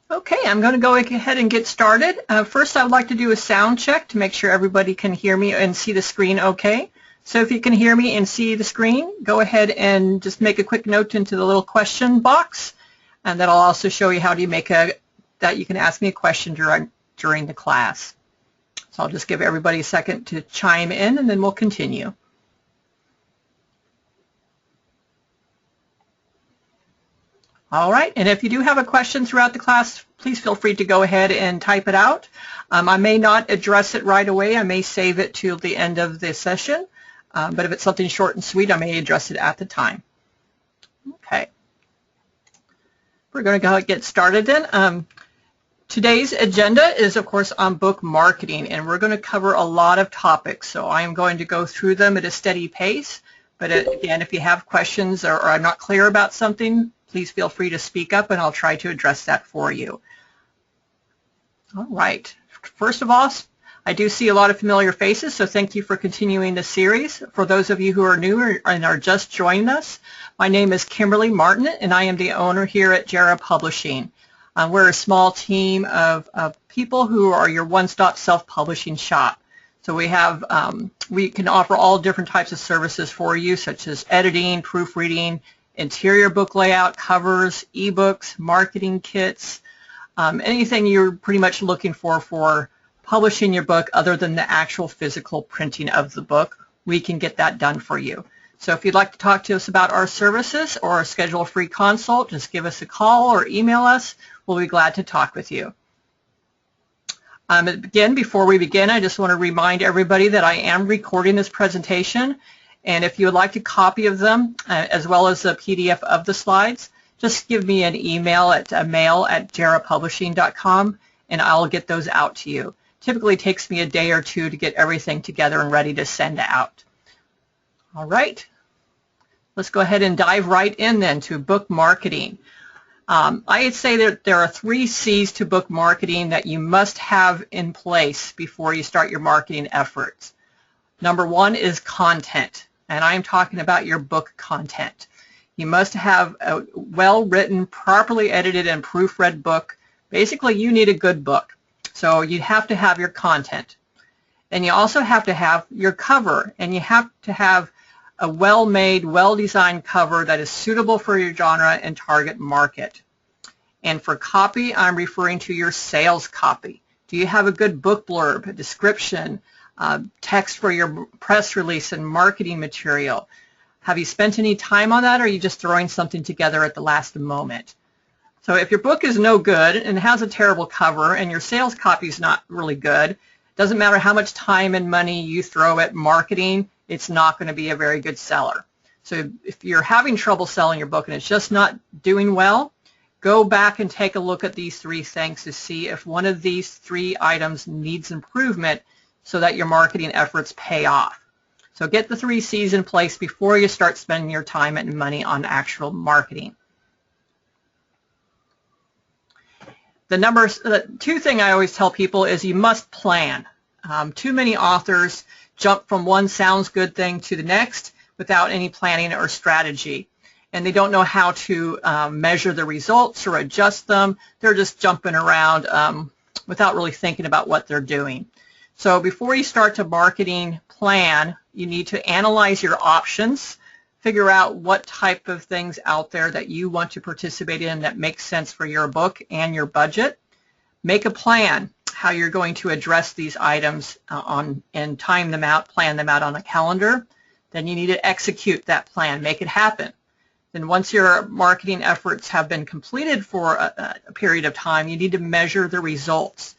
Okay, I'm going to go ahead and get started. First, I would like to do a sound check to make sure everybody can hear me and see the screen okay. So if you can hear me and see the screen, go ahead and just make a quick note into the little question box, and that'll also show you how to make that you can ask me a question during the class. So I'll just give everybody a second to chime in, and then we'll continue. All right, and if you do have a question throughout the class, please feel free to go ahead and type it out. I may not address it right away. I may save it till the end of the session, but if it's something short and sweet, I may address it at the time. Okay, we're going to go ahead and get started then. Today's agenda is, of course, on book marketing, and we're going to cover a lot of topics, so I am going to go through them at a steady pace. But again, if you have questions or are not clear about something, please feel free to speak up, and I'll try to address that for you. All right. First of all, I do see a lot of familiar faces, so thank you for continuing the series. For those of you who are new and are just joining us, my name is Kimberly Martin, and I am the owner here at Jara Publishing. We're a small team of people who are your one-stop self-publishing shop. So we can offer all different types of services for you, such as editing, proofreading, interior book layout, covers, ebooks, marketing kits, anything you're pretty much looking for publishing your book other than the actual physical printing of the book, we can get that done for you. So if you'd like to talk to us about our services or schedule a free consult, just give us a call or email us. We'll be glad to talk with you. Again, before we begin, I just want to remind everybody that I am recording this presentation. And if you would like a copy of them, as well as a PDF of the slides, just give me an email at mail@jarapublishing.com, and I'll get those out to you. Typically takes me a day or two to get everything together and ready to send out. All right, let's go ahead and dive right in then to book marketing. I'd say that there are 3 C's to book marketing that you must have in place before you start your marketing efforts. Number 1 is content, and I'm talking about your book content. You must have a well-written, properly edited, and proofread book. Basically, you need a good book, so you have to have your content. And you also have to have your cover, and you have to have a well-made, well-designed cover that is suitable for your genre and target market. And for copy, I'm referring to your sales copy. Do you have a good book blurb, a description, text for your press release and marketing material? Have you spent any time on that, or are you just throwing something together at the last moment? So if your book is no good and has a terrible cover and your sales copy is not really good, doesn't matter how much time and money you throw at marketing, it's not going to be a very good seller. So if you're having trouble selling your book and it's just not doing well, go back and take a look at these 3 things to see if one of these 3 items needs improvement so that your marketing efforts pay off. So get the 3 C's in place before you start spending your time and money on actual marketing. The 2 thing I always tell people is you must plan. Too many authors jump from one sounds good thing to the next without any planning or strategy. And they don't know how to measure the results or adjust them. They're just jumping around without really thinking about what they're doing. So before you start to marketing plan, you need to analyze your options, figure out what type of things out there that you want to participate in that makes sense for your book and your budget. Make a plan how you're going to address these items and time them out, plan them out on a calendar. Then you need to execute that plan, make it happen. Then once your marketing efforts have been completed for a period of time, you need to measure the results.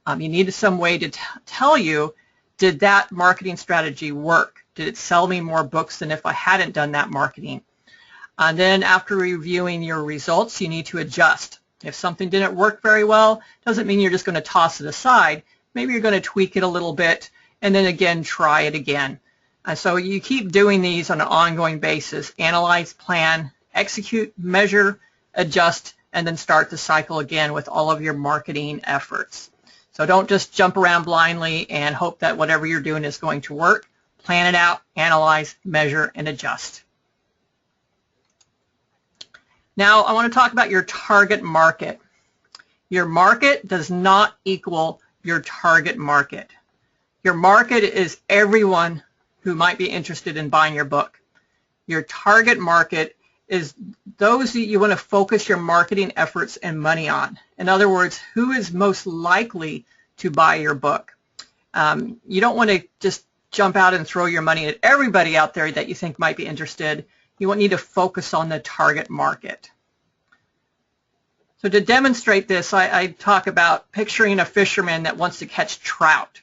You need some way to tell you, did that marketing strategy work? Did it sell me more books than if I hadn't done that marketing? And then after reviewing your results, you need to adjust. If something didn't work very well, doesn't mean you're just going to toss it aside. Maybe you're going to tweak it a little bit and then again try it again. So you keep doing these on an ongoing basis. Analyze, plan, execute, measure, adjust, and then start the cycle again with all of your marketing efforts. So don't just jump around blindly and hope that whatever you're doing is going to work. Plan it out, analyze, measure, and adjust. Now I want to talk about your target market. Your market does not equal your target market. Your market is everyone who might be interested in buying your book. Your target market is those that you want to focus your marketing efforts and money on. In other words, who is most likely to buy your book. You don't want to just jump out and throw your money at everybody out there that you think might be interested. You need to focus on the target market. So to demonstrate this, I talk about picturing a fisherman that wants to catch trout.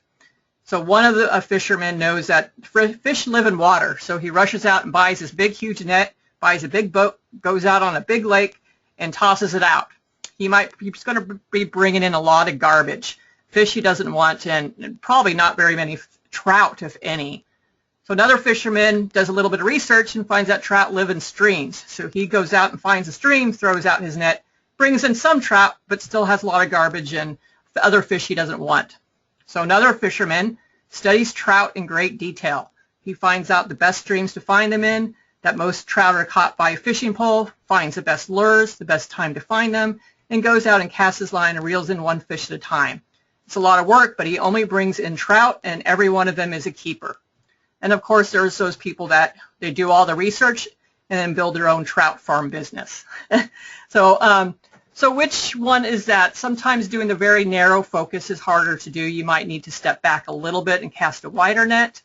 So one of the fishermen knows that fish live in water, so he rushes out and buys this big, huge net, buys a big boat, goes out on a big lake, and tosses it out. He's going to be bringing in a lot of garbage, fish he doesn't want, and probably not very many trout, if any. So another fisherman does a little bit of research and finds that trout live in streams. So he goes out and finds a stream, throws out his net, brings in some trout, but still has a lot of garbage and other fish he doesn't want. So another fisherman studies trout in great detail. He finds out the best streams to find them in, that most trout are caught by a fishing pole, finds the best lures, the best time to find them, and goes out and casts his line and reels in one fish at a time. It's a lot of work, but he only brings in trout, and every one of them is a keeper. And of course, there's those people that they do all the research and then build their own trout farm business. So which one is that? Sometimes doing the very narrow focus is harder to do. You might need to step back a little bit and cast a wider net.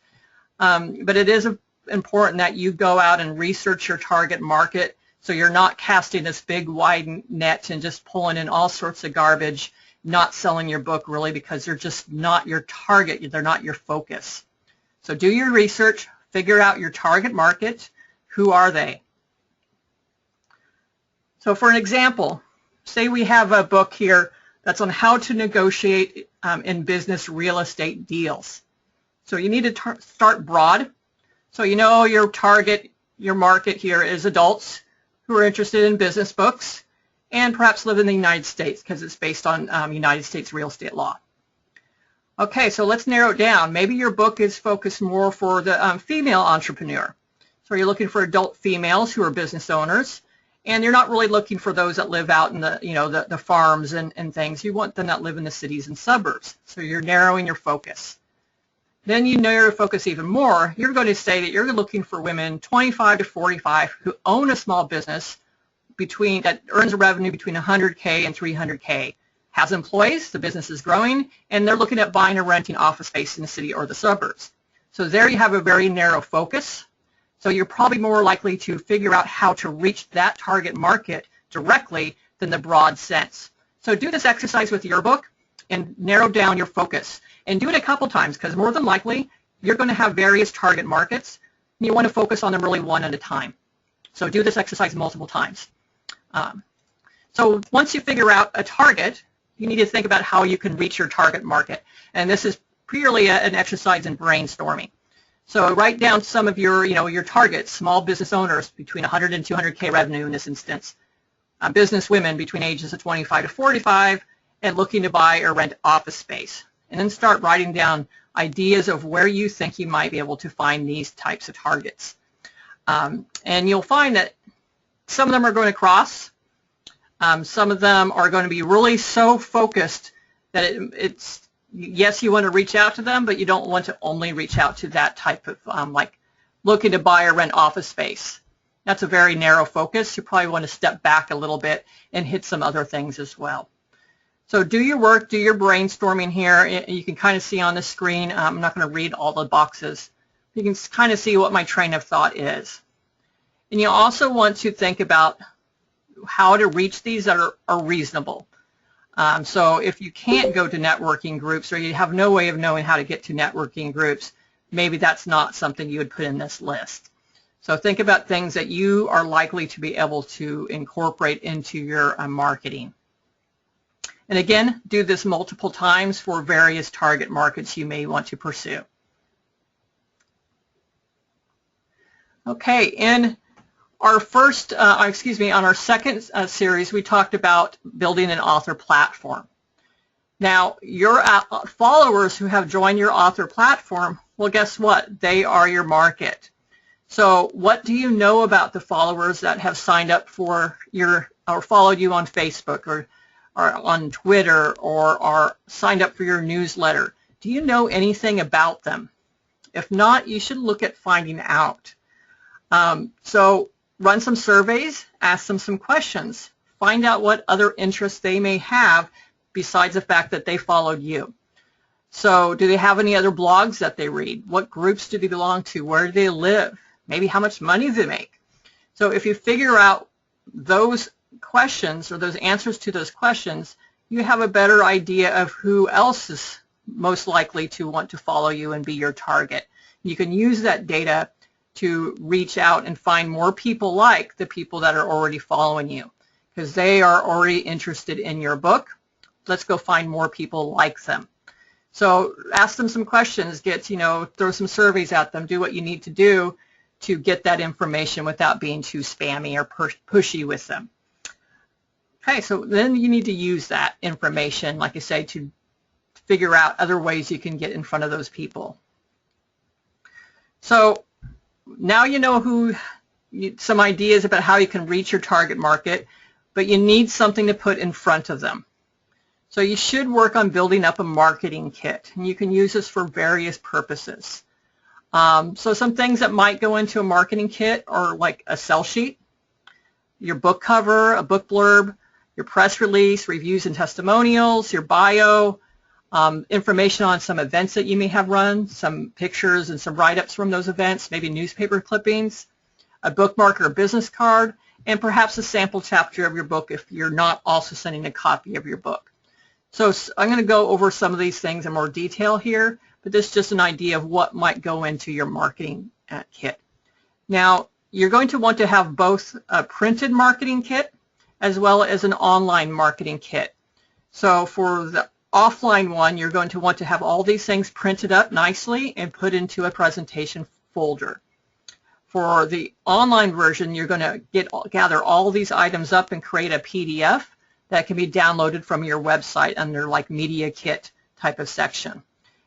But it is important that you go out and research your target market so you're not casting this big wide net and just pulling in all sorts of garbage, not selling your book really because they're just not your target. They're not your focus. So do your research, figure out your target market. Who are they? So for an example, say we have a book here that's on how to negotiate in business real estate deals. So you need to start broad. So you know your target, your market here is adults who are interested in business books and perhaps live in the United States because it's based on United States real estate law. Okay, so let's narrow it down. Maybe your book is focused more for the female entrepreneur. So you're looking for adult females who are business owners. And you're not really looking for those that live out in the farms and things. You want them that live in the cities and suburbs. So you're narrowing your focus. Then you narrow your focus even more. You're going to say that you're looking for women 25 to 45 who own a small business that earns a revenue between 100K and 300K, has employees, the business is growing, and they're looking at buying or renting office space in the city or the suburbs. So there you have a very narrow focus. So you're probably more likely to figure out how to reach that target market directly than the broad sense. So do this exercise with your book and narrow down your focus. And do it a couple times because more than likely you're going to have various target markets and you want to focus on them really one at a time. So do this exercise multiple times. So once you figure out a target, you need to think about how you can reach your target market. And this is purely an exercise in brainstorming. So write down some of your targets, small business owners between 100 and 200K revenue in this instance, business women between ages of 25 to 45 and looking to buy or rent office space. And then start writing down ideas of where you think you might be able to find these types of targets. And you'll find that some of them are going to cross. Some of them are going to be really so focused that it's yes, you want to reach out to them, but you don't want to only reach out to that type of, like looking to buy or rent office space. That's a very narrow focus. You probably want to step back a little bit and hit some other things as well. So do your work, do your brainstorming here. You can kind of see on the screen, I'm not going to read all the boxes. You can kind of see what my train of thought is. And you also want to think about how to reach these that are reasonable. So if you can't go to networking groups or you have no way of knowing how to get to networking groups, maybe that's not something you would put in this list. So think about things that you are likely to be able to incorporate into your marketing. And again, do this multiple times for various target markets you may want to pursue. Okay, in our on our second series, we talked about building an author platform. Now, your followers who have joined your author platform, well, guess what? They are your market. So what do you know about the followers that have signed up for or followed you on Facebook or are on Twitter or are signed up for your newsletter? Do you know anything about them? If not, you should look at finding out. So run some surveys, ask them some questions, find out what other interests they may have besides the fact that they followed you. So do they have any other blogs that they read? What groups do they belong to? Where do they live? Maybe how much money do they make? So if you figure out those questions or those answers to those questions, you have a better idea of who else is most likely to want to follow you and be your target. You can use that data to reach out and find more people like the people that are already following you, because they are already interested in your book. Let's go find more people like them. So ask them some questions, throw some surveys at them, do what you need to do to get that information without being too spammy or pushy with them. Okay, so then you need to use that information, like I say, to figure out other ways you can get in front of those people. So now you know some ideas about how you can reach your target market, but you need something to put in front of them. So you should work on building up a marketing kit, and you can use this for various purposes. So some things that might go into a marketing kit are like a sell sheet, your book cover, a book blurb, your press release, reviews and testimonials, your bio, information on some events that you may have run, some pictures and some write-ups from those events, maybe newspaper clippings, a bookmark or a business card, and perhaps a sample chapter of your book if you're not also sending a copy of your book. So I'm going to go over some of these things in more detail here, but this is just an idea of what might go into your marketing kit. Now, you're going to want to have both a printed marketing kit as well as an online marketing kit. So for the offline one, you're going to want to have all these things printed up nicely and put into a presentation folder. For the online version, you're going to gather all these items up and create a PDF that can be downloaded from your website under like Media Kit type of section.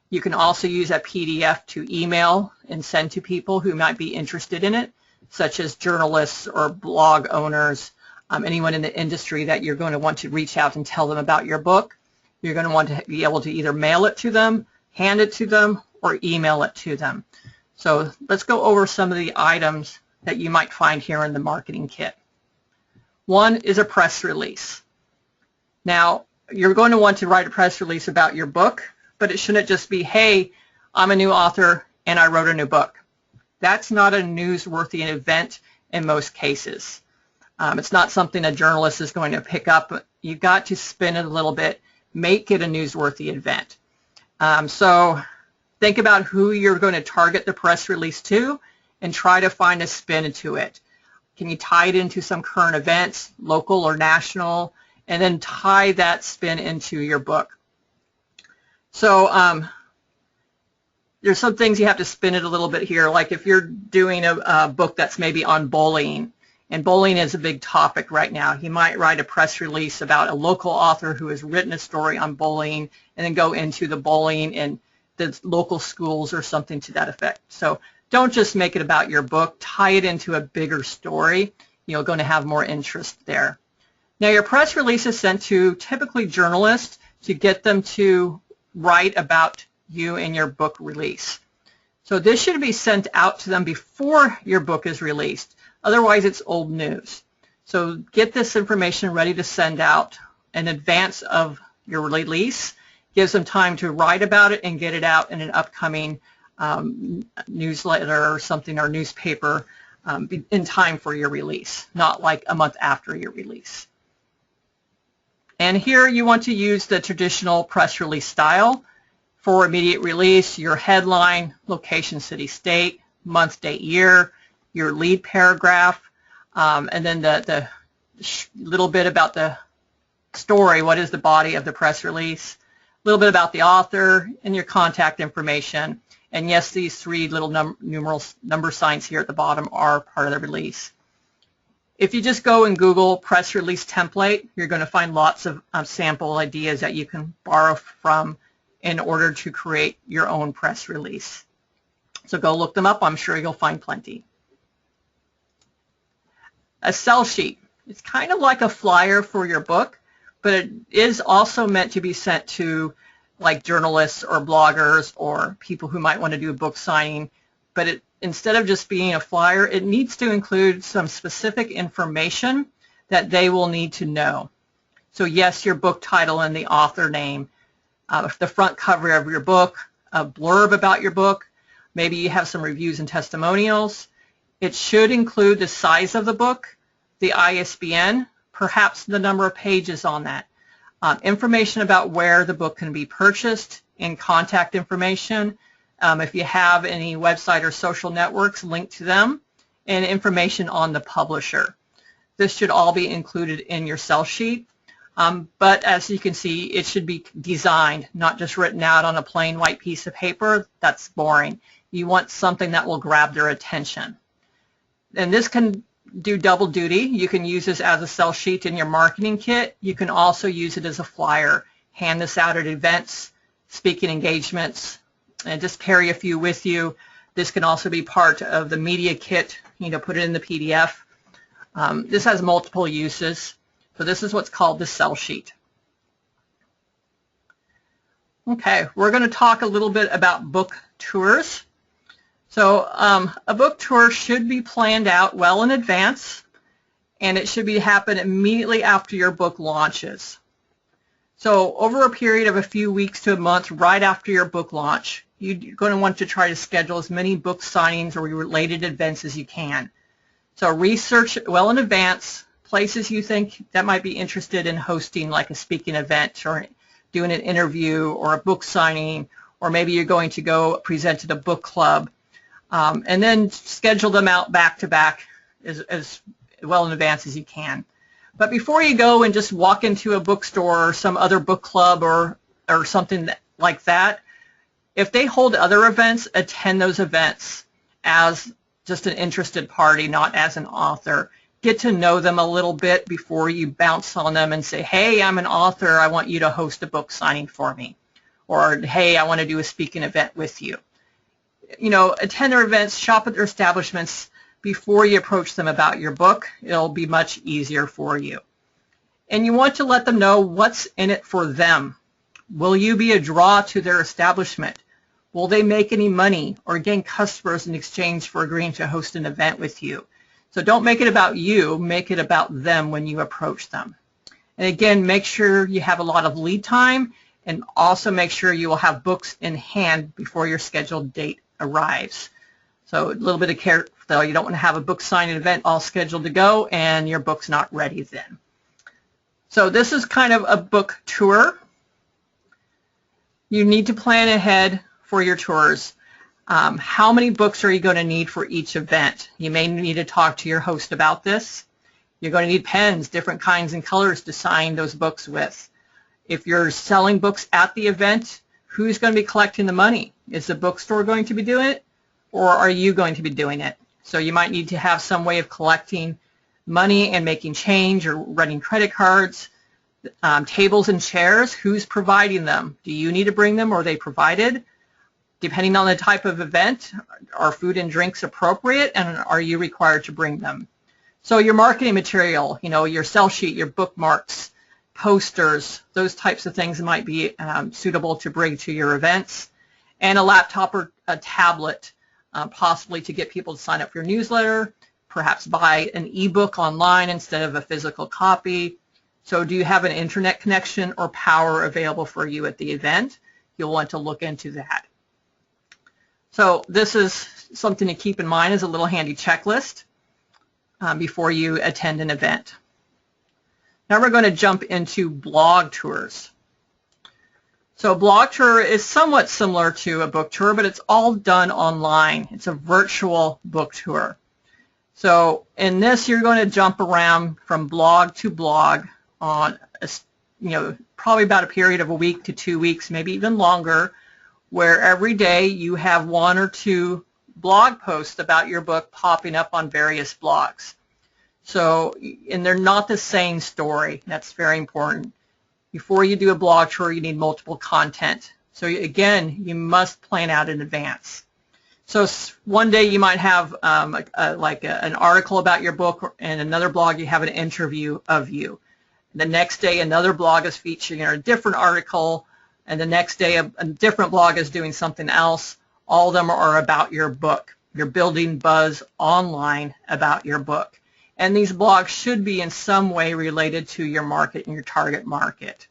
You can also use a PDF to email and send to people who might be interested in it, such as journalists or blog owners, anyone in the industry that you're going to want to reach out and tell them about your book. You're going to want to be able to either mail it to them, hand it to them, or email it to them. So let's go over some of the items that you might find here in the marketing kit. One is a press release. Now, you're going to want to write a press release about your book, but it shouldn't just be, hey, I'm a new author and I wrote a new book. That's not a newsworthy event in most cases. It's not something a journalist is going to pick up. You've got to spin it a little bit, make it a newsworthy event. So think about who you're going to target the press release to and try to find a spin to it. Can you tie it into some current events, local or national, and then tie that spin into your book? So there's some things you have to spin it a little bit here, like if you're doing a book that's maybe on bullying, and bullying is a big topic right now. You might write a press release about a local author who has written a story on bullying and then go into the bullying in the local schools or something to that effect. So don't just make it about your book. Tie it into a bigger story. You're going to have more interest there. Now, your press release is sent to typically journalists to get them to write about you and your book release. So this should be sent out to them before your book is released. Otherwise, it's old news. So get this information ready to send out in advance of your release. Gives them time to write about it and get it out in an upcoming newsletter or something, or newspaper in time for your release, not like a month after your release. And here you want to use the traditional press release style. For immediate release, your headline, location, city, state, month, date, year, your lead paragraph, and then the little bit about the story, what is the body of the press release, a little bit about the author, and your contact information. And yes, these three little number signs here at the bottom are part of the release. If you just go and Google press release template, you're going to find lots of sample ideas that you can borrow from in order to create your own press release. So go look them up. I'm sure you'll find plenty. A sell sheet. It's kind of like a flyer for your book, but it is also meant to be sent to like journalists or bloggers or people who might want to do a book signing. But instead of just being a flyer, it needs to include some specific information that they will need to know. So yes, your book title and the author name, the front cover of your book, a blurb about your book, maybe you have some reviews and testimonials. It should include the size of the book, the ISBN, perhaps the number of pages on that, information about where the book can be purchased, and contact information. If you have any website or social networks, link to them, and information on the publisher. This should all be included in your sell sheet, but as you can see, it should be designed, not just written out on a plain white piece of paper. That's boring. You want something that will grab their attention. And this can do double duty. You can use this as a sell sheet in your marketing kit. You can also use it as a flyer. Hand this out at events, speaking engagements, and just carry a few with you. This can also be part of the media kit, put it in the PDF. This has multiple uses. So this is what's called the sell sheet. Okay, we're going to talk a little bit about book tours. So a book tour should be planned out well in advance, and it should happen immediately after your book launches. So over a period of a few weeks to a month right after your book launch, you're going to want to try to schedule as many book signings or related events as you can. So research well in advance places you think that might be interested in hosting like a speaking event or doing an interview or a book signing, or maybe you're going to go present at a book club. And then schedule them out back to back as well in advance as you can. But before you go and just walk into a bookstore or some other book club or something like that, if they hold other events, attend those events as just an interested party, not as an author. Get to know them a little bit before you bounce on them and say, hey, I'm an author, I want you to host a book signing for me. Or, hey, I want to do a speaking event with you. Attend their events, shop at their establishments before you approach them about your book. It'll be much easier for you. And you want to let them know what's in it for them. Will you be a draw to their establishment? Will they make any money or gain customers in exchange for agreeing to host an event with you? So don't make it about you, make it about them when you approach them. And again, make sure you have a lot of lead time, and also make sure you will have books in hand before your scheduled date arrives. So a little bit of care, though. You don't want to have a book signing event all scheduled to go and your book's not ready then. So this is kind of a book tour. You need to plan ahead for your tours. How many books are you going to need for each event? You may need to talk to your host about this. You're going to need pens, different kinds and colors to sign those books with. If you're selling books at the event, who's going to be collecting the money? Is the bookstore going to be doing it, or are you going to be doing it? So you might need to have some way of collecting money and making change or running credit cards. Tables and chairs, who's providing them? Do you need to bring them, or are they provided? Depending on the type of event, are food and drinks appropriate, and are you required to bring them? So your marketing material, your sell sheet, your bookmarks, posters, those types of things might be suitable to bring to your events, and a laptop or a tablet, possibly to get people to sign up for your newsletter, perhaps buy an eBook online instead of a physical copy. So do you have an internet connection or power available for you at the event? You'll want to look into that. So this is something to keep in mind as a little handy checklist before you attend an event. Now we're going to jump into blog tours. So a blog tour is somewhat similar to a book tour, but it's all done online. It's a virtual book tour. So in this, you're going to jump around from blog to blog on, probably about a period of a week to 2 weeks, maybe even longer, where every day you have 1 or 2 blog posts about your book popping up on various blogs. So, and they're not the same story. That's very important. Before you do a blog tour, you need multiple content. So again, you must plan out in advance. So one day you might have an article about your book, and another blog you have an interview of you. The next day another blog is featuring a different article, and the next day a different blog is doing something else. All of them are about your book. You're building buzz online about your book. And these blogs should be in some way related to your market and your target market.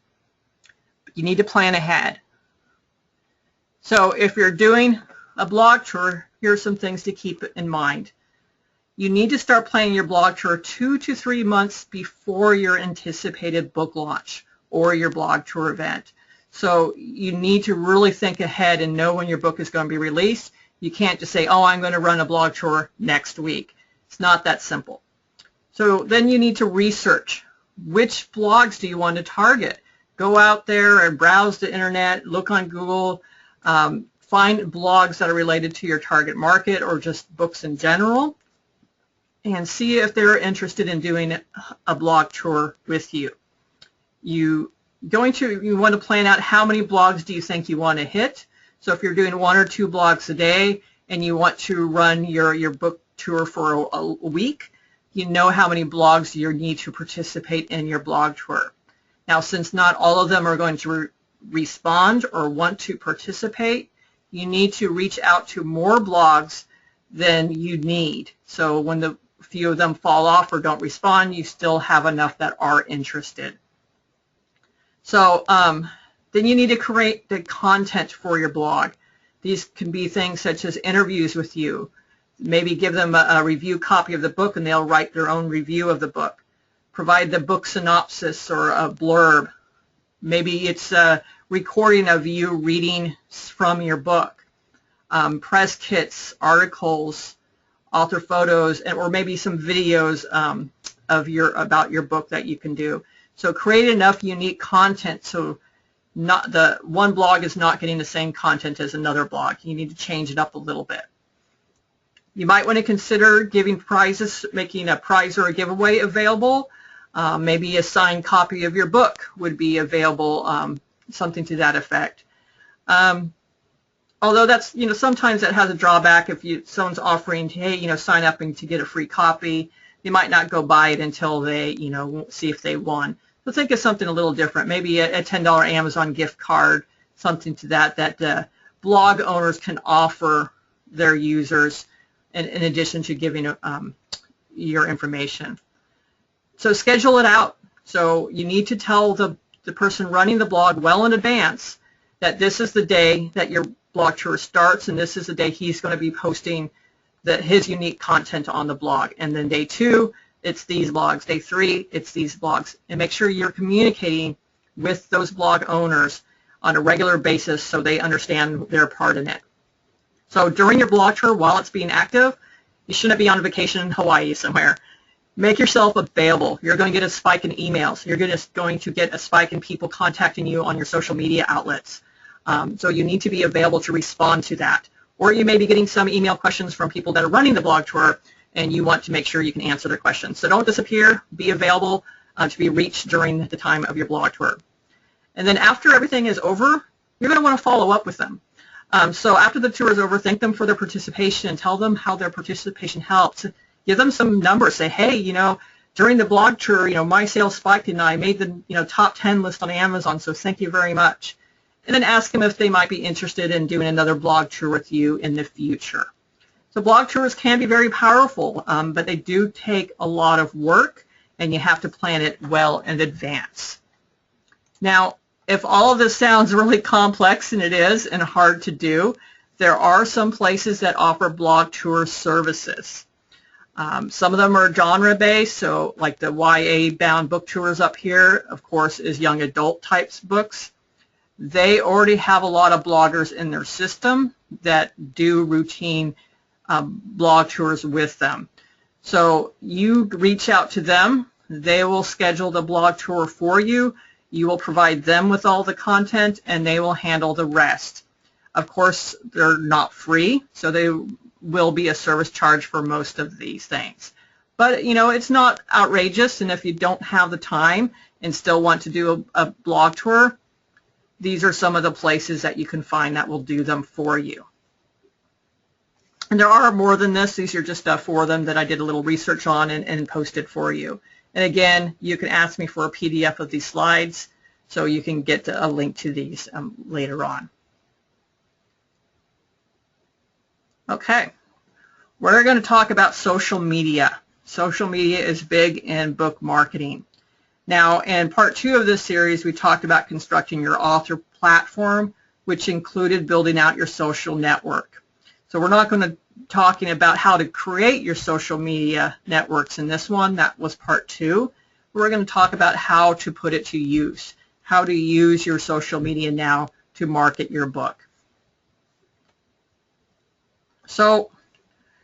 You need to plan ahead. So if you're doing a blog tour, here are some things to keep in mind. You need to start planning your blog tour 2 to 3 months before your anticipated book launch or your blog tour event. So you need to really think ahead and know when your book is going to be released. You can't just say, oh, I'm going to run a blog tour next week. It's not that simple. So then you need to research which blogs do you want to target. Go out there and browse the internet, look on Google, find blogs that are related to your target market or just books in general, and see if they're interested in doing a blog tour with you. You want to plan out how many blogs do you think you want to hit. So if you're doing 1 or 2 blogs a day and you want to run your book tour for a week, you know how many blogs you need to participate in your blog tour. Now, since not all of them are going to respond or want to participate, you need to reach out to more blogs than you need. So when the few of them fall off or don't respond, you still have enough that are interested. So then you need to create the content for your blog. These can be things such as interviews with you. Maybe give them a review copy of the book and they'll write their own review of the book. Provide the book synopsis or a blurb. Maybe it's a recording of you reading from your book. Press kits, articles, author photos, or maybe some videos about your book that you can do. So create enough unique content so not the one blog is not getting the same content as another blog. You need to change it up a little bit. You might want to consider giving prizes, making a prize or a giveaway available. Maybe a signed copy of your book would be available, something to that effect. Although that's, sometimes that has a drawback. If someone's offering, hey, sign up and to get a free copy, they might not go buy it until they, see if they won. So think of something a little different. Maybe a $10 Amazon gift card, something to that blog owners can offer their users in addition to giving your information. So schedule it out. So you need to tell the person running the blog well in advance that this is the day that your blog tour starts and this is the day he's going to be posting his unique content on the blog. And then day 2, it's these blogs. Day 3, it's these blogs. And make sure you're communicating with those blog owners on a regular basis so they understand their part in it. So during your blog tour, while it's being active, you shouldn't be on vacation in Hawaii somewhere. Make yourself available. You're going to get a spike in emails. You're going to get a spike in people contacting you on your social media outlets. So you need to be available to respond to that. Or you may be getting some email questions from people that are running the blog tour, and you want to make sure you can answer their questions. So don't disappear. Be available to be reached during the time of your blog tour. And then after everything is over, you're going to want to follow up with them. So after the tour is over, thank them for their participation and tell them how their participation helped. Give them some numbers. Say, hey, during the blog tour, my sales spiked and I made the top 10 list on Amazon, so thank you very much. And then ask them if they might be interested in doing another blog tour with you in the future. So blog tours can be very powerful, but they do take a lot of work, and you have to plan it well in advance. Now, if all of this sounds really complex, and it is, and hard to do, there are some places that offer blog tour services. Some of them are genre-based, so like the YA-bound book tours up here, of course, is young adult types books. They already have a lot of bloggers in their system that do routine blog tours with them. So you reach out to them. They will schedule the blog tour for you. You will provide them with all the content, and they will handle the rest. Of course, they're not free, so they will be a service charge for most of these things. But, it's not outrageous, and if you don't have the time and still want to do a blog tour, these are some of the places that you can find that will do them for you. And there are more than this. These are just 4 of them that I did a little research on and posted for you. And again, you can ask me for a PDF of these slides, so you can get a link to these later on. Okay, we're going to talk about social media. Social media is big in book marketing. Now, in part 2 of this series, we talked about constructing your author platform, which included building out your social network. So we're not going to talking about how to create your social media networks in this one. That was part 2. We're going to talk about how to put it to use, how to use your social media now to market your book. So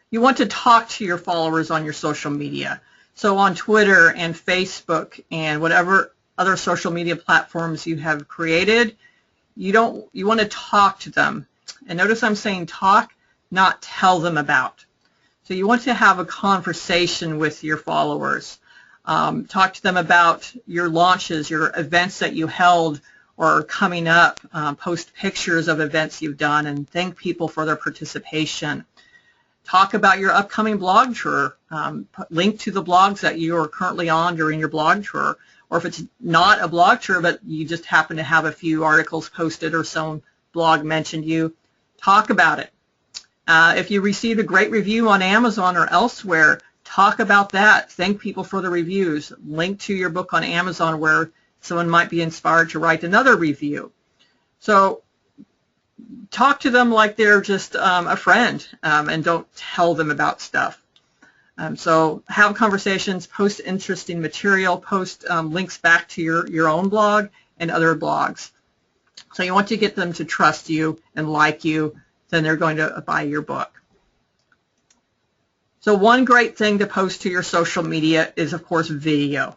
you want to talk to your followers on your social media. So on Twitter and Facebook and whatever other social media platforms you have created, you want to talk to them. And notice I'm saying talk, not tell them about. So you want to have a conversation with your followers. Talk to them about your launches, your events that you held or are coming up. Post pictures of events you've done and thank people for their participation. Talk about your upcoming blog tour. Link to the blogs that you are currently on during your blog tour. Or if it's not a blog tour, but you just happen to have a few articles posted or some blog mentioned you, talk about it. If you received a great review on Amazon or elsewhere, talk about that. Thank people for the reviews. Link to your book on Amazon where someone might be inspired to write another review. So talk to them like they're just a friend and don't tell them about stuff. So have conversations, post interesting material, post links back to your own blog and other blogs. So you want to get them to trust you and like you, then they're going to buy your book. So one great thing to post to your social media is, of course, video.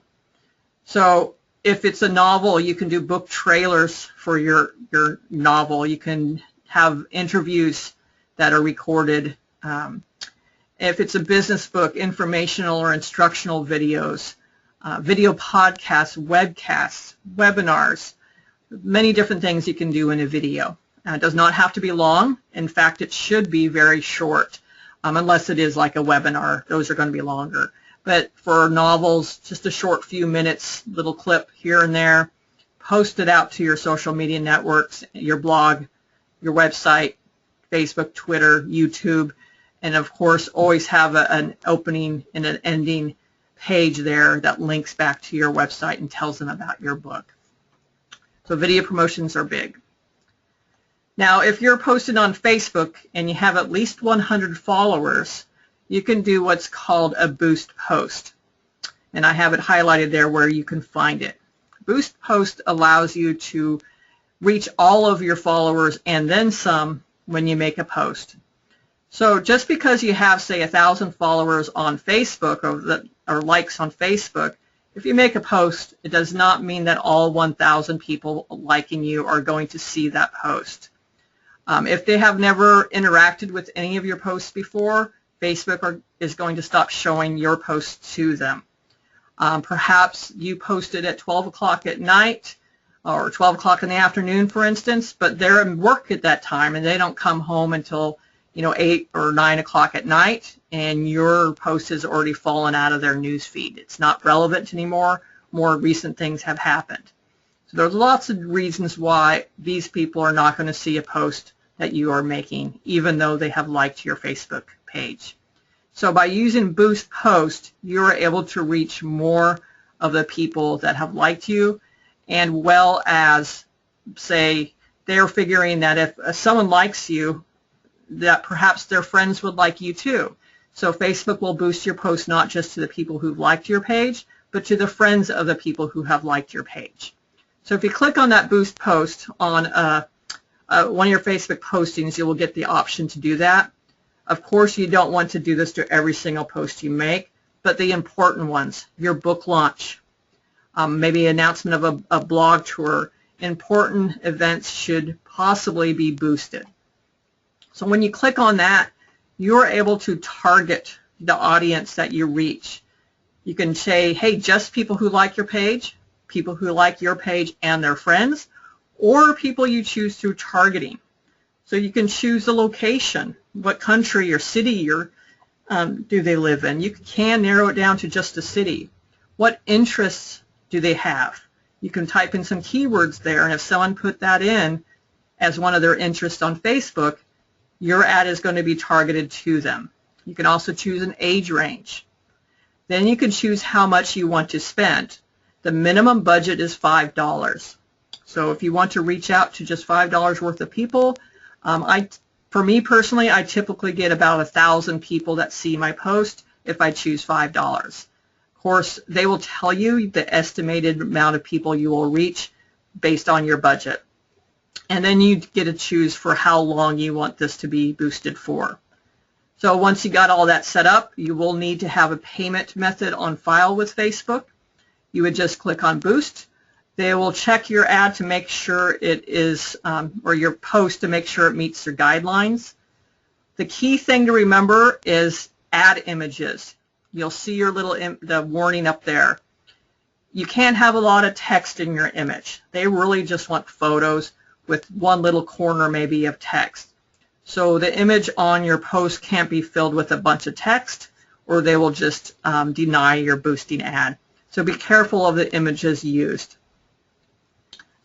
So if it's a novel, you can do book trailers for your novel. You can have interviews that are recorded. If it's a business book, informational or instructional videos, video podcasts, webcasts, webinars, many different things you can do in a video. It does not have to be long. In fact, it should be very short, unless it is like a webinar. Those are going to be longer. But for novels, just a short few minutes, little clip here and there. Post it out to your social media networks, your blog, your website, Facebook, Twitter, YouTube, and of course always have an opening and an ending page there that links back to your website and tells them about your book. So video promotions are big. Now, if you're posted on Facebook and you have at least 100 followers, you can do what's called a boost post. And I have it highlighted there where you can find it. Boost post allows you to reach all of your followers and then some when you make a post. So just because you have, say, 1,000 followers on Facebook or likes on Facebook, if you make a post, it does not mean that all 1,000 people liking you are going to see that post. If they have never interacted with any of your posts before, Facebook is going to stop showing your posts to them. Perhaps you posted at 12 o'clock at night or 12 o'clock in the afternoon, for instance, but they're at work at that time and they don't come home until 8 or 9 o'clock at night, and your post has already fallen out of their news feed. It's not relevant anymore. More recent things have happened. So there's lots of reasons why these people are not going to see a post that you are making, even though they have liked your Facebook page. So by using Boost Post, you're able to reach more of the people that have liked you, and well as, say, they're figuring that if someone likes you, that perhaps their friends would like you too. So Facebook will boost your post not just to the people who've liked your page, but to the friends of the people who have liked your page. So if you click on that boost post on one of your Facebook postings, you will get the option to do that. Of course, you don't want to do this to every single post you make, but the important ones, your book launch, maybe announcement of a blog tour, important events should possibly be boosted. So when you click on that, you're able to target the audience that you reach. You can say, hey, just people who like your page, people who like your page and their friends, or people you choose through targeting. So you can choose the location, what country or city do they live in. You can narrow it down to just a city. What interests do they have? You can type in some keywords there, and if someone put that in as one of their interests on Facebook, your ad is going to be targeted to them. You can also choose an age range. Then you can choose how much you want to spend. The minimum budget is $5. So if you want to reach out to just $5 worth of people, for me personally, I typically get about 1,000 people that see my post if I choose $5. Of course, they will tell you the estimated amount of people you will reach based on your budget. And then you get to choose for how long you want this to be boosted for. So once you got all that set up, you will need to have a payment method on file with Facebook. You would just click on Boost. They will check your ad to make sure it is, or your post to make sure it meets their guidelines. The key thing to remember is ad images. You'll see your the warning up there. You can't have a lot of text in your image. They really just want photos with one little corner maybe of text. So the image on your post can't be filled with a bunch of text, or they will just deny your boosting ad. So be careful of the images used.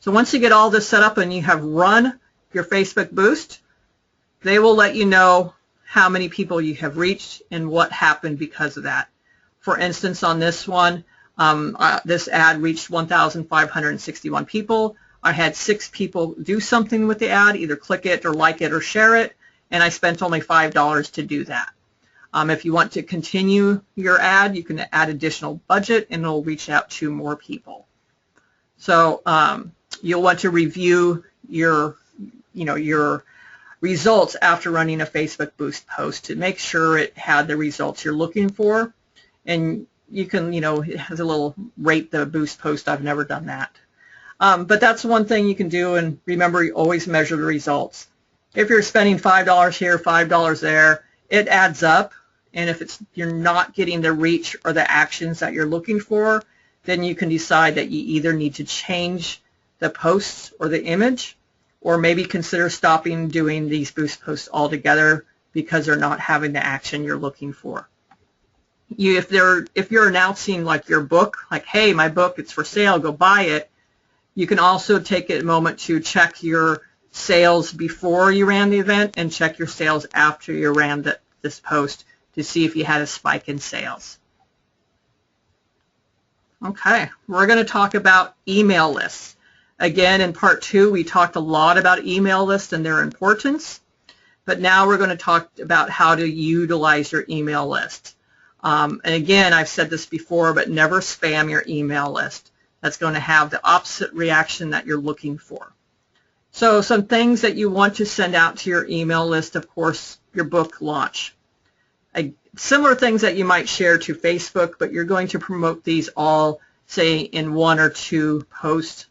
So once you get all this set up and you have run your Facebook boost, they will let you know how many people you have reached and what happened because of that. For instance, on this one, this ad reached 1,561 people. I had 6 people do something with the ad, either click it or like it or share it, and I spent only $5 to do that. If you want to continue your ad, you can add additional budget and it'll reach out to more people. So you'll want to review your results after running a Facebook Boost post to make sure it had the results you're looking for. And you can, it has a little rate the Boost post. I've never done that. But that's one thing you can do, and remember, you always measure the results. If you're spending $5 here, $5 there, it adds up, and if you're not getting the reach or the actions that you're looking for, then you can decide that you either need to change the posts or the image, or maybe consider stopping doing these Boost posts altogether because they're not having the action you're looking for. If you're announcing like your book, like, hey, my book, it's for sale, go buy it, you can also take a moment to check your sales before you ran the event and check your sales after you ran this post to see if you had a spike in sales. Okay, we're going to talk about email lists. Again, in part 2, we talked a lot about email lists and their importance, but now we're going to talk about how to utilize your email list. And again, I've said this before, but never spam your email list. That's going to have the opposite reaction that you're looking for. So some things that you want to send out to your email list, of course, your book launch. Similar things that you might share to Facebook, but you're going to promote these all, say, in 1 or 2 posts.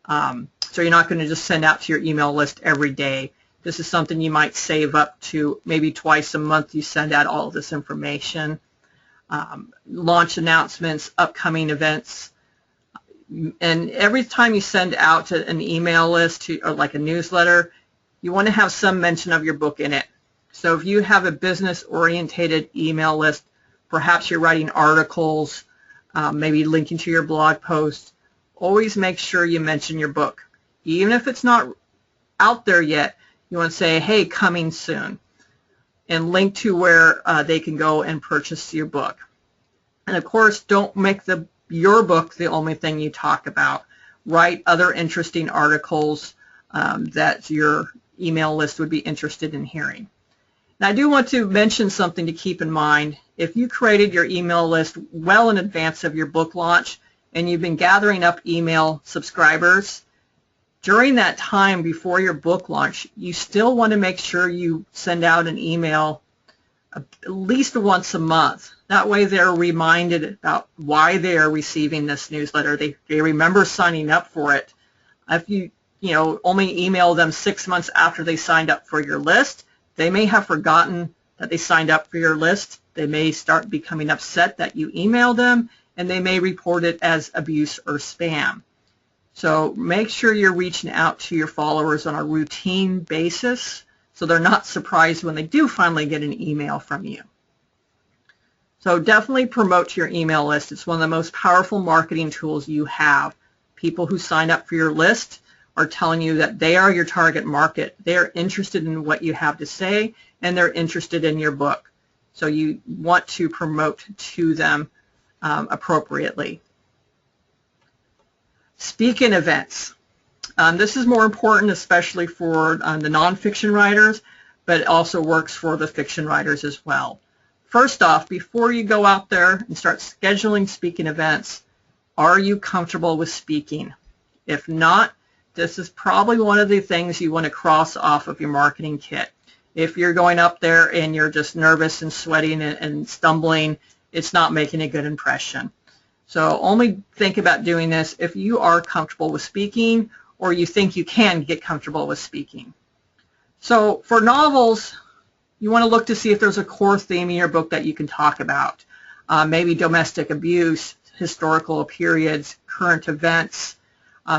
So you're not going to just send out to your email list every day. This is something you might save up to maybe twice a month. You send out all of this information. Launch announcements, upcoming events. And every time you send out an email list or like a newsletter, you want to have some mention of your book in it. So if you have a business-oriented email list, perhaps you're writing articles, maybe linking to your blog posts, always make sure you mention your book. Even if it's not out there yet, you want to say, hey, coming soon, and link to where they can go and purchase your book. And of course, don't make your book the only thing you talk about. Write other interesting articles that your email list would be interested in hearing. Now, I do want to mention something to keep in mind. If you created your email list well in advance of your book launch and you've been gathering up email subscribers, during that time before your book launch, you still want to make sure you send out an email at least once a month. That way they're reminded about why they are receiving this newsletter. They remember signing up for it. If you only email them 6 months after they signed up for your list, they may have forgotten that they signed up for your list. They may start becoming upset that you emailed them, and they may report it as abuse or spam. So make sure you're reaching out to your followers on a routine basis so they're not surprised when they do finally get an email from you. So definitely promote to your email list. It's one of the most powerful marketing tools you have. People who sign up for your list are telling you that they are your target market. They are interested in what you have to say, and they're interested in your book. So you want to promote to them appropriately. Speaking events. This is more important, especially for the nonfiction writers, but it also works for the fiction writers as well. First off, before you go out there and start scheduling speaking events, are you comfortable with speaking? If not, this is probably one of the things you want to cross off of your marketing kit. If you're going up there and you're just nervous and sweating and stumbling, it's not making a good impression. So only think about doing this if you are comfortable with speaking or you think you can get comfortable with speaking. So for novels, you want to look to see if there's a core theme in your book that you can talk about. Maybe domestic abuse, historical periods, current events.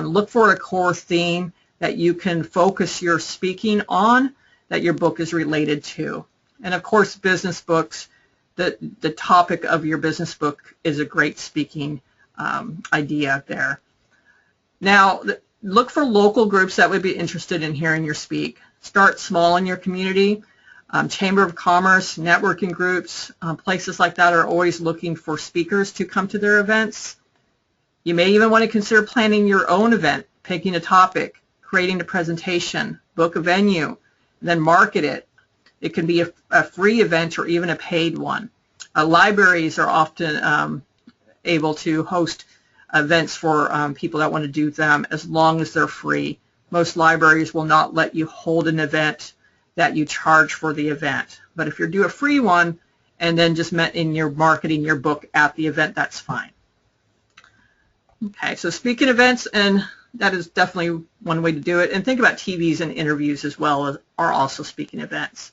Look for a core theme that you can focus your speaking on that your book is related to. And of course, business books, the topic of your business book is a great speaking idea there. Now, look for local groups that would be interested in hearing your speak. Start small in your community. Chamber of Commerce, networking groups, places like that are always looking for speakers to come to their events. You may even want to consider planning your own event, picking a topic, creating a presentation, book a venue, then market it. It can be a free event or even a paid one. Libraries are often able to host events for people that want to do them as long as they're free. Most libraries will not let you hold an event that you charge for the event. But if you do a free one and then just in your marketing your book at the event, that's fine. Okay, so speaking events, and that is definitely one way to do it. And think about TVs and interviews as well are also speaking events.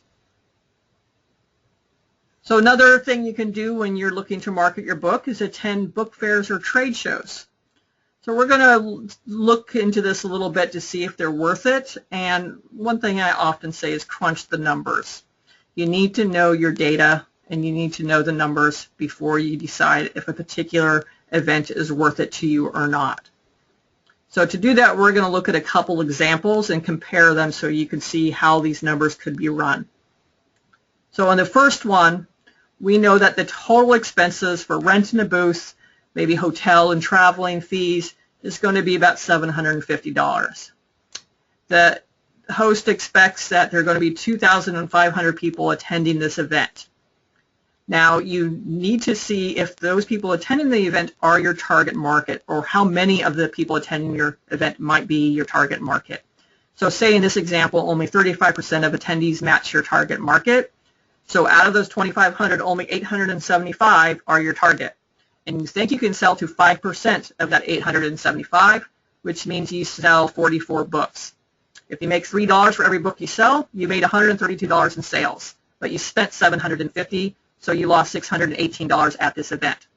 So another thing you can do when you're looking to market your book is attend book fairs or trade shows. So we're going to look into this a little bit to see if they're worth it. And one thing I often say is crunch the numbers. You need to know your data and you need to know the numbers before you decide if a particular event is worth it to you or not. So to do that, we're going to look at a couple examples and compare them so you can see how these numbers could be run. So on the first one, we know that the total expenses for renting a booth, maybe hotel and traveling fees, is going to be about $750. The host expects that there are going to be 2,500 people attending this event. Now, you need to see if those people attending the event are your target market, or how many of the people attending your event might be your target market. So say in this example, only 35% of attendees match your target market. So out of those 2,500, only 875 are your target. And you think you can sell to 5% of that 875, which means you sell 44 books. If you make $3 for every book you sell, you made $132 in sales, but you spent $750, so you lost $618 at this event.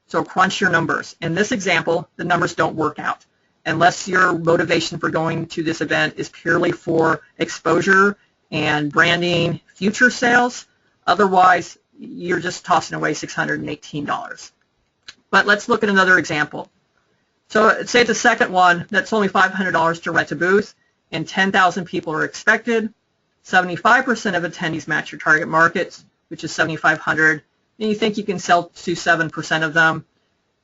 So crunch your numbers. In this example, the numbers don't work out unless your motivation for going to this event is purely for exposure and branding future sales. Otherwise, you're just tossing away $618. But let's look at another example. So say the second one, that's only $500 to rent a booth, and 10,000 people are expected. 75% of attendees match your target markets, which is 7,500, and you think you can sell to 7% of them.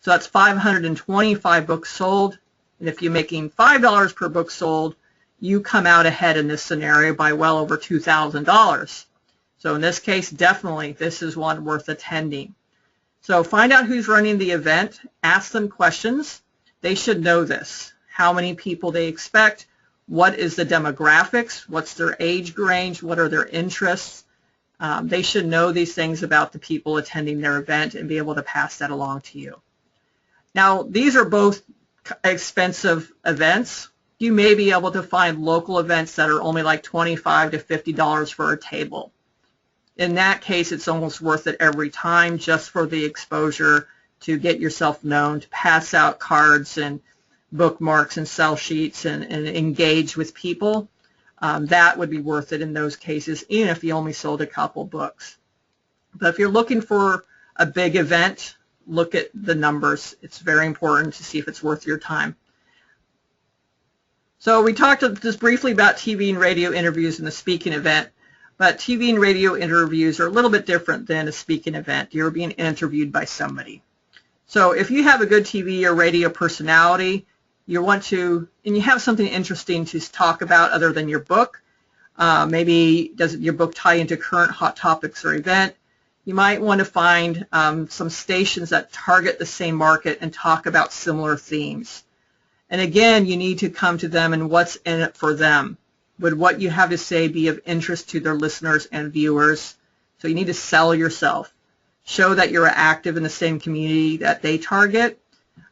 So that's 525 books sold, and if you're making $5 per book sold, you come out ahead in this scenario by well over $2,000. So in this case, definitely, this is one worth attending. So find out who's running the event, ask them questions. They should know this, how many people they expect, what is the demographics, what's their age range, what are their interests. They should know these things about the people attending their event and be able to pass that along to you. Now, these are both expensive events. You may be able to find local events that are only like $25 to $50 for a table. In that case, it's almost worth it every time just for the exposure to get yourself known, to pass out cards and bookmarks and sell sheets and engage with people. That would be worth it in those cases, even if you only sold a couple books. But if you're looking for a big event, look at the numbers. It's very important to see if it's worth your time. So we talked just briefly about TV and radio interviews and the speaking event, but TV and radio interviews are a little bit different than a speaking event. You're being interviewed by somebody. So if you have a good TV or radio personality, you want to, and you have something interesting to talk about other than your book, maybe does your book tie into current hot topics or event, you might want to find some stations that target the same market and talk about similar themes. And again, you need to come to them and what's in it for them. Would what you have to say be of interest to their listeners and viewers? So you need to sell yourself. Show that you're active in the same community that they target.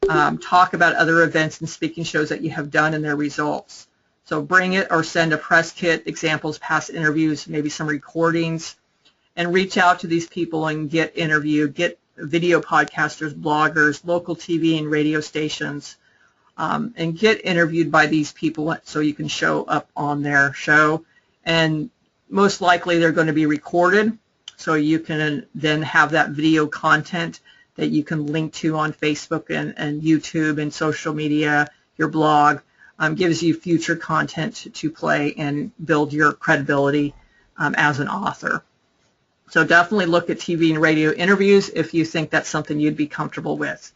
Talk about other events and speaking shows that you have done and their results. So bring it or send a press kit, examples, past interviews, maybe some recordings, and reach out to these people and get interviewed. Get video podcasters, bloggers, local TV and radio stations, and get interviewed by these people so you can show up on their show. And most likely they're going to be recorded, so you can then have that video content that you can link to on Facebook and YouTube and social media. Your blog gives you future content to play and build your credibility as an author. So definitely look at TV and radio interviews if you think that's something you'd be comfortable with.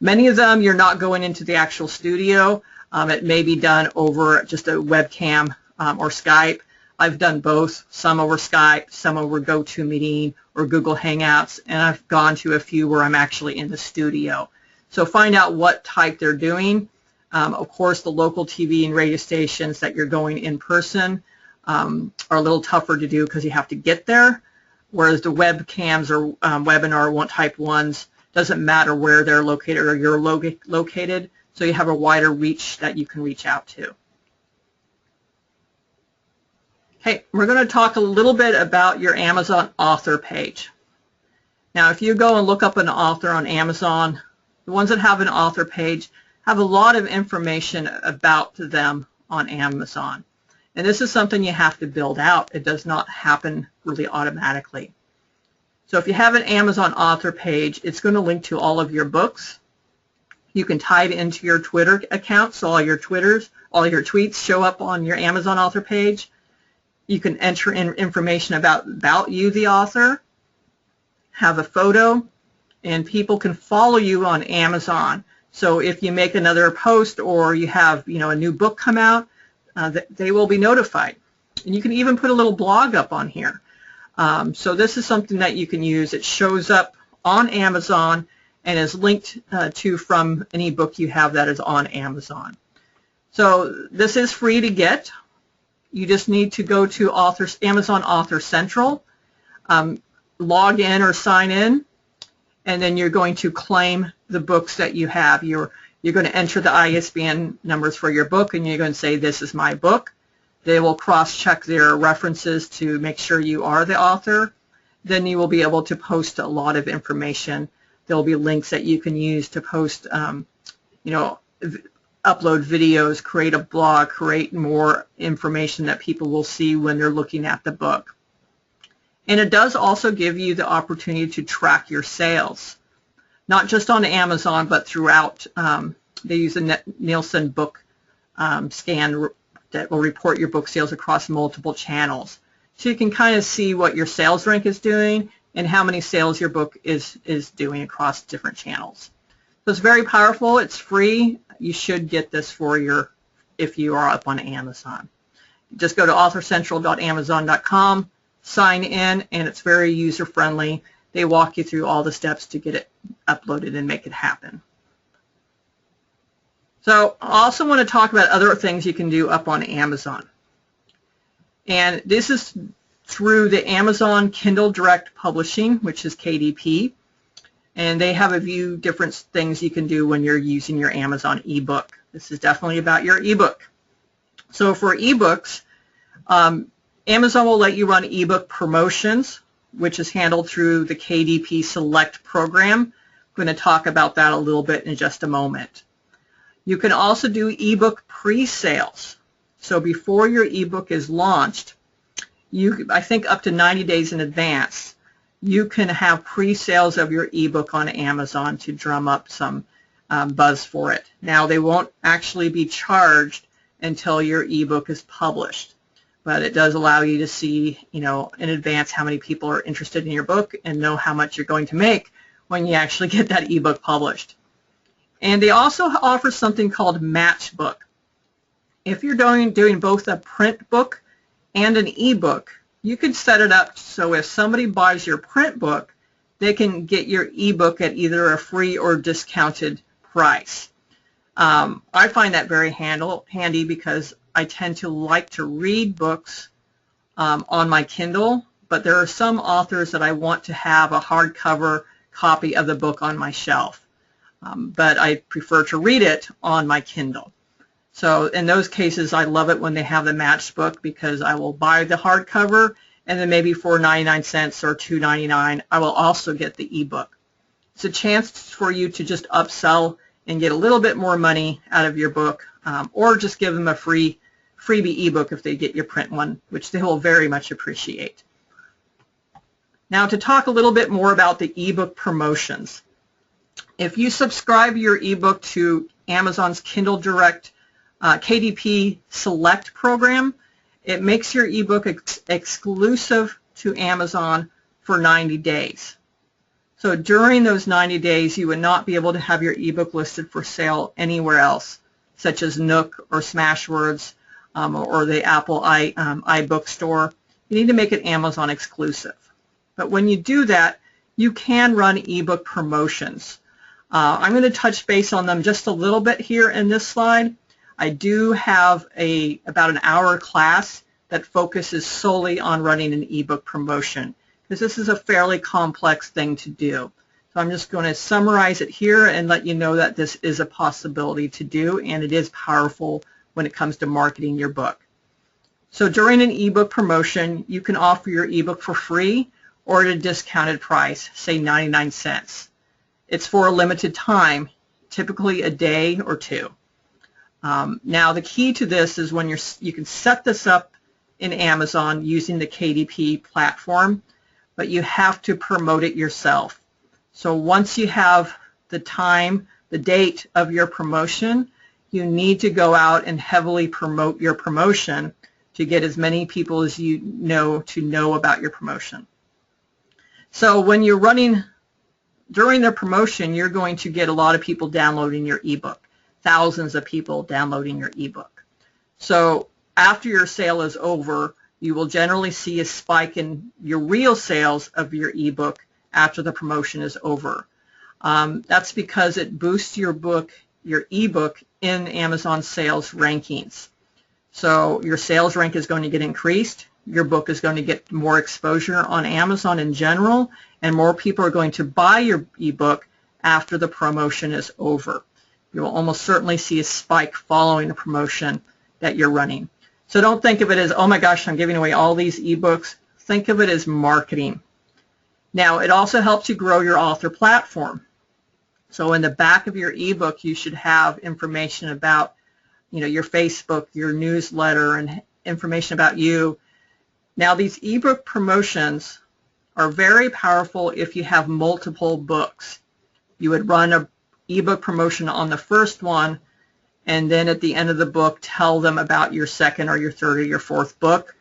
Many of them you're not going into the actual studio. It may be done over just a webcam or Skype. I've done both, some over Skype, some over GoToMeeting or Google Hangouts, and I've gone to a few where I'm actually in the studio. So find out what type they're doing. Of course, the local TV and radio stations that you're going in person are a little tougher to do because you have to get there, whereas the webcams or webinar type ones, doesn't matter where they're located or you're located, so you have a wider reach that you can reach out to. Okay, we're going to talk a little bit about your Amazon author page. Now, if you go and look up an author on Amazon, the ones that have an author page have a lot of information about them on Amazon. And this is something you have to build out. It does not happen really automatically. So if you have an Amazon author page, it's going to link to all of your books. You can tie it into your Twitter account, so all your tweets show up on your Amazon author page. You can enter in information about you, the author, have a photo, and people can follow you on Amazon. So if you make another post or you have a new book come out, they will be notified. And you can even put a little blog up on here. So this is something that you can use. It shows up on Amazon and is linked to from an ebook you have that is on Amazon. So this is free to get. You just need to go to Amazon Author Central, log in or sign in, and then you're going to claim the books that you have. You're going to enter the ISBN numbers for your book, and you're going to say, this is my book. They will cross-check their references to make sure you are the author. Then you will be able to post a lot of information. There will be links that you can use to post, upload videos, create a blog, create more information that people will see when they're looking at the book. And it does also give you the opportunity to track your sales, not just on Amazon, but throughout. They use a Nielsen book scan that will report your book sales across multiple channels. So you can kind of see what your sales rank is doing and how many sales your book is doing across different channels. So it's very powerful. It's free. You should get this if you are up on Amazon. Just go to authorcentral.amazon.com, sign in, and it's very user-friendly. They walk you through all the steps to get it uploaded and make it happen. So I also want to talk about other things you can do up on Amazon. And this is through the Amazon Kindle Direct Publishing, which is KDP. And they have a few different things you can do when you're using your Amazon ebook. This is definitely about your ebook. So for ebooks, Amazon will let you run ebook promotions, which is handled through the KDP Select program. I'm going to talk about that a little bit in just a moment. You can also do ebook pre-sales. So before your ebook is launched, I think up to 90 days in advance, you can have pre-sales of your ebook on Amazon to drum up some buzz for it. Now, they won't actually be charged until your ebook is published, but it does allow you to see, in advance how many people are interested in your book and know how much you're going to make when you actually get that ebook published. And they also offer something called Matchbook. If you're doing both a print book and an ebook, you can set it up so if somebody buys your print book, they can get your ebook at either a free or discounted price. I find that very handy because I tend to like to read books on my Kindle, but there are some authors that I want to have a hardcover copy of the book on my shelf, but I prefer to read it on my Kindle. So in those cases, I love it when they have the Matchbook because I will buy the hardcover, and then maybe for 99 cents or $2.99, I will also get the ebook. It's a chance for you to just upsell and get a little bit more money out of your book, or just give them a freebie ebook if they get your print one, which they will very much appreciate. Now, to talk a little bit more about the ebook promotions. If you subscribe your ebook to Amazon's Kindle Direct KDP Select program, it makes your ebook exclusive to Amazon for 90 days. So during those 90 days, you would not be able to have your ebook listed for sale anywhere else, such as Nook or Smashwords or the Apple iBookstore. You need to make it Amazon exclusive. But when you do that, you can run ebook promotions. I'm going to touch base on them just a little bit here in this slide. I do have about an hour class that focuses solely on running an ebook promotion, because this is a fairly complex thing to do. So I'm just going to summarize it here and let you know that this is a possibility to do, and it is powerful when it comes to marketing your book. So during an ebook promotion, you can offer your ebook for free or at a discounted price, say 99 cents. It's for a limited time, typically a day or two. Now, the key to this is when you can set this up in Amazon using the KDP platform, but you have to promote it yourself. So once you have the time, the date of your promotion, you need to go out and heavily promote your promotion to get as many people as you know to know about your promotion. So when you're running during the promotion, you're going to get a lot of people downloading your ebook, thousands of people downloading your ebook. So after your sale is over, you will generally see a spike in your real sales of your ebook after the promotion is over. That's because it boosts your ebook in Amazon sales rankings. So your sales rank is going to get increased. Your book is going to get more exposure on Amazon in general, and more people are going to buy your ebook after the promotion is over. You will almost certainly see a spike following the promotion that you're running. So don't think of it as, oh my gosh, I'm giving away all these ebooks. Think of it as marketing. Now, it also helps you grow your author platform. So in the back of your ebook, you should have information about, your Facebook, your newsletter, and information about you. Now, these ebook promotions are very powerful if you have multiple books. You would run an ebook promotion on the first one, and then at the end of the book, tell them about your second or your third or your fourth book,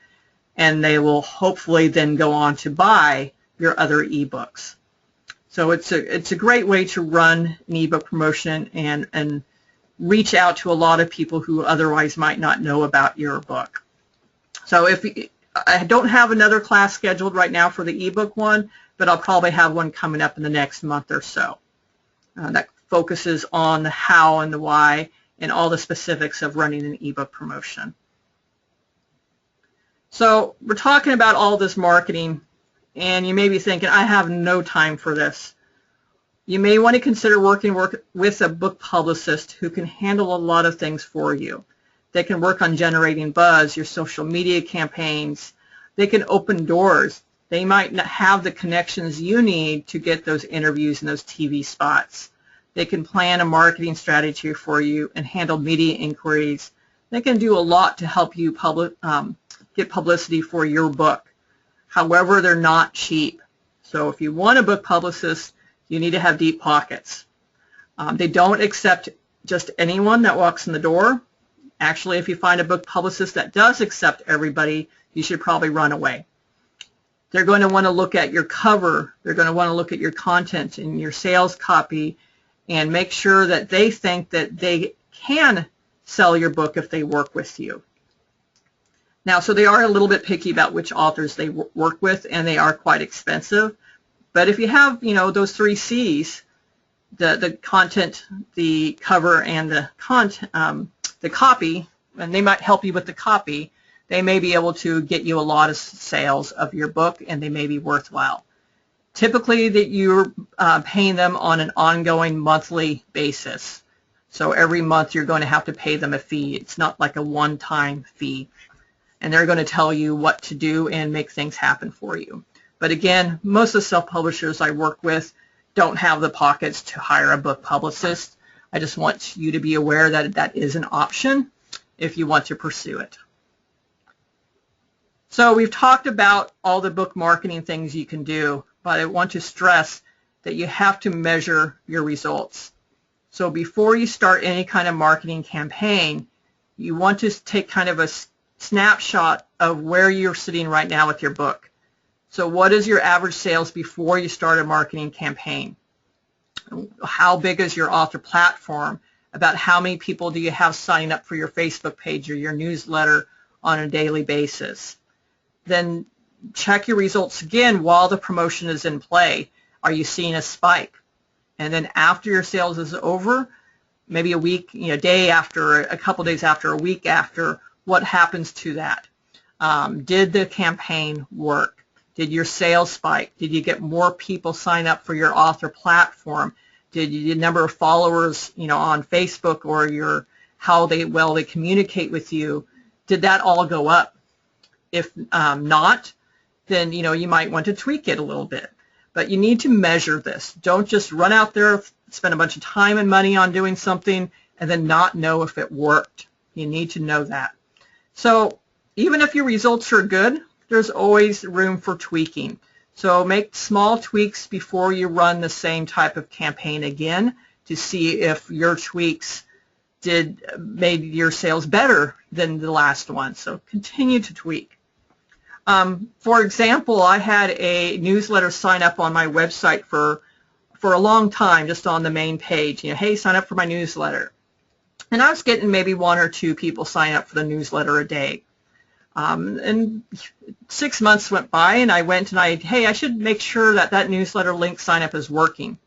and they will hopefully then go on to buy your other ebooks. So it's a great way to run an ebook promotion and reach out to a lot of people who otherwise might not know about your book. So I don't have another class scheduled right now for the ebook one, but I'll probably have one coming up in the next month or so that focuses on the how and the why and all the specifics of running an ebook promotion. So we're talking about all this marketing, and you may be thinking, I have no time for this. You may want to consider working with a book publicist who can handle a lot of things for you. They can work on generating buzz, your social media campaigns. They can open doors. They might not have the connections you need to get those interviews and those TV spots. They can plan a marketing strategy for you and handle media inquiries. They can do a lot to help you get publicity for your book. However, they're not cheap. So if you want a book publicist, you need to have deep pockets. They don't accept just anyone that walks in the door. Actually, if you find a book publicist that does accept everybody, you should probably run away. They're going to want to look at your cover. They're going to want to look at your content and your sales copy and make sure that they think that they can sell your book if they work with you. Now, so they are a little bit picky about which authors they work with, and they are quite expensive. But if you have, those 3 C's, the content, the cover, and the copy, and they might help you with the copy, they may be able to get you a lot of sales of your book, and they may be worthwhile. Typically, that you're paying them on an ongoing monthly basis. So every month you're going to have to pay them a fee. It's not like a one-time fee. And they're going to tell you what to do and make things happen for you. But again, most of the self-publishers I work with don't have the pockets to hire a book publicist. I just want you to be aware that that is an option if you want to pursue it. So we've talked about all the book marketing things you can do, but I want to stress that you have to measure your results. So before you start any kind of marketing campaign, you want to take kind of a snapshot of where you're sitting right now with your book. So what is your average sales before you start a marketing campaign? How big is your author platform? About how many people do you have signing up for your Facebook page or your newsletter on a daily basis? Then check your results again while the promotion is in play. Are you seeing a spike? And then after your sales is over, maybe a week, a day after, a couple days after, a week after, what happens to that? Did the campaign work? Did your sales spike? Did you get more people sign up for your author platform? Did the number of followers, on Facebook or how they communicate with you, did that all go up? If not, then you might want to tweak it a little bit. But you need to measure this. Don't just run out there, spend a bunch of time and money on doing something, and then not know if it worked. You need to know that. So even if your results are good, there's always room for tweaking. So make small tweaks before you run the same type of campaign again to see if your tweaks made your sales better than the last one. So continue to tweak. For example, I had a newsletter sign up on my website for a long time, just on the main page. Hey, sign up for my newsletter. And I was getting maybe 1 or 2 people sign up for the newsletter a day. And 6 months went by, and I went and I should make sure that newsletter link sign up is working.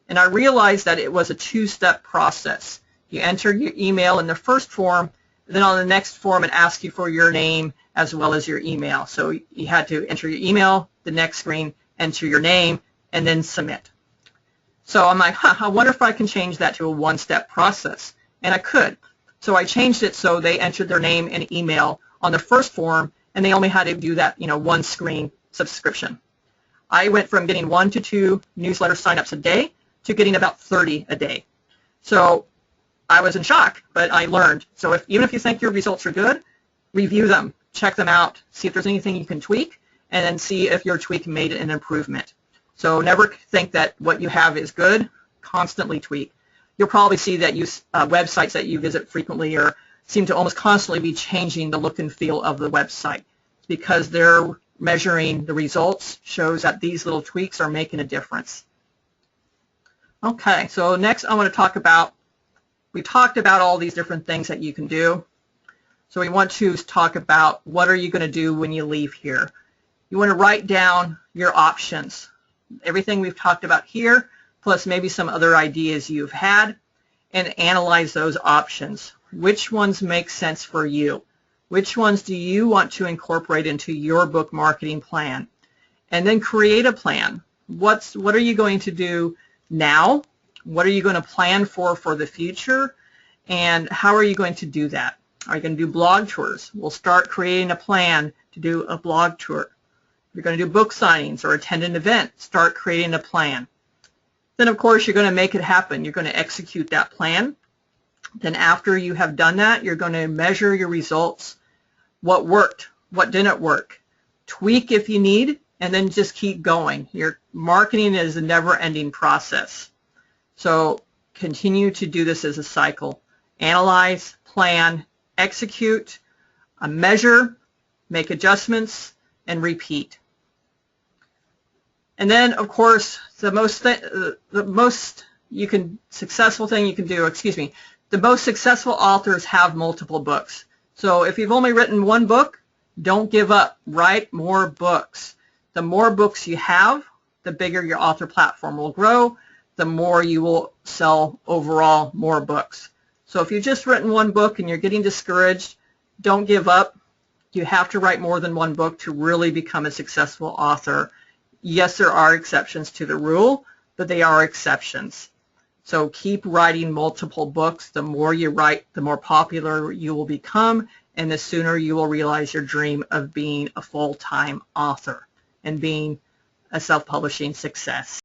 And I realized that it was a 2-step process. You enter your email in the first form, then on the next form it asks you for your name as well as your email. So you had to enter your email, the next screen, enter your name, and then submit. So I'm like, I wonder if I can change that to a 1-step process. And I could. So I changed it so they entered their name and email on the first form, and they only had to do that, 1-screen subscription. I went from getting 1 to 2 newsletter signups a day to getting about 30 a day. So I was in shock, but I learned. So even if you think your results are good, review them, check them out, see if there's anything you can tweak, and then see if your tweak made an improvement. So never think that what you have is good. Constantly tweak. You'll probably see that websites that you visit frequently seem to almost constantly be changing the look and feel of the website because they're measuring the results, shows that these little tweaks are making a difference. Okay, so next I want to talk about, we talked about all these different things that you can do. So we want to talk about what are you going to do when you leave here. You want to write down your options. Everything we've talked about here, plus maybe some other ideas you've had, and analyze those options. Which ones make sense for you? Which ones do you want to incorporate into your book marketing plan? And then create a plan. What are you going to do now? What are you going to plan for the future? And how are you going to do that? Are you going to do blog tours? We'll start creating a plan to do a blog tour. If you're going to do book signings or attend an event, start creating a plan. Then, of course, you're going to make it happen. You're going to execute that plan. Then after you have done that, you're going to measure your results. What worked? What didn't work? Tweak if you need, and then just keep going. Your marketing is a never-ending process. So continue to do this as a cycle. Analyze, plan, execute, measure, make adjustments, and repeat. And then, of course, the most successful thing you can do, the most successful authors have multiple books. So if you've only written one book, don't give up. Write more books. The more books you have, the bigger your author platform will grow, the more you will sell overall more books. So if you've just written one book and you're getting discouraged, don't give up. You have to write more than one book to really become a successful author. Yes, there are exceptions to the rule, but they are exceptions. So keep writing multiple books. The more you write, the more popular you will become, and the sooner you will realize your dream of being a full-time author and being a self-publishing success.